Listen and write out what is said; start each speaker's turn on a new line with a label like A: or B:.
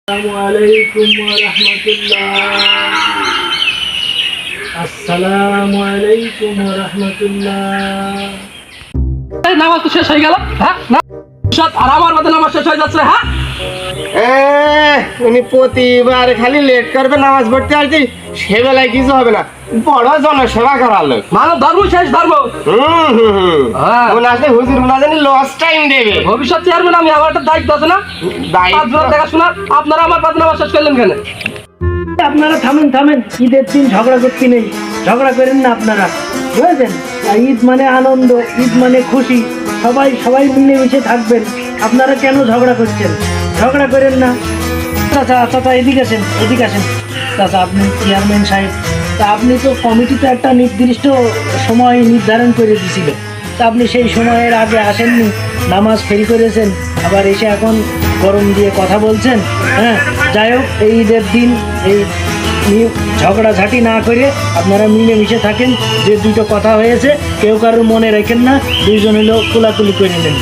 A: আসসালামু আলাইকুম ওয়া রাহমাতুল্লাহ।
B: নামাজ তো শেষ হয়ে গেল, হ্যাঁ? আর আমার মধ্যে নামাজ শেষ হয়ে যাচ্ছে, হ্যাঁ?
C: উনি প্রতিবার খালি লেট করবে নামাজ পড়তে আসছি, সে বেলায় কিছু হবে না। বড় জনসেবা করার লোক,
B: মানব ধর্ম শেষ ধর্ম। হ্যাঁ।
C: মনে আসলে হুজুর না জানি লস টাইম দেবে।
B: ভবিষ্যৎ চেয়ারম্যান আমি, আমার একটা দায়িত্ব আছে না? দেখাশোনা। আপনারা আমার পাশে নামাজ শেষ করলেন কেন?
A: আপনারা থামেন, ঈদের দিন ঝগড়া করতে নেই, ঝগড়া করেন না আপনারা, বুঝেছেন? আর ঈদ মানে আনন্দ, ঈদ মানে খুশি, সবাই মিলেমিশে থাকবেন। আপনারা কেন ঝগড়া করছেন? ঝগড়া করেন না। চাচা এদিকে আসেন চাচা, আপনি চেয়ারম্যান সাহেব, তা আপনি তো কমিটিতে একটা নির্দিষ্ট সময় নির্ধারণ করে দিয়েছিলেন, তা আপনি সেই সময়ের আগে আসেননি, নামাজ ফেল করেছেন, আবার এসে এখন গরম দিয়ে কথা বলছেন। হ্যাঁ, যাই হোক, এই ঈদের দিন এই ঝগড়াঝাটি না করে আপনারা মিলেমিশে থাকেন। যে দুটো কথা হয়েছে কেউ কারোর মনে রাখেন না, দুইজন হলেও কোলাকুলি করে নেন।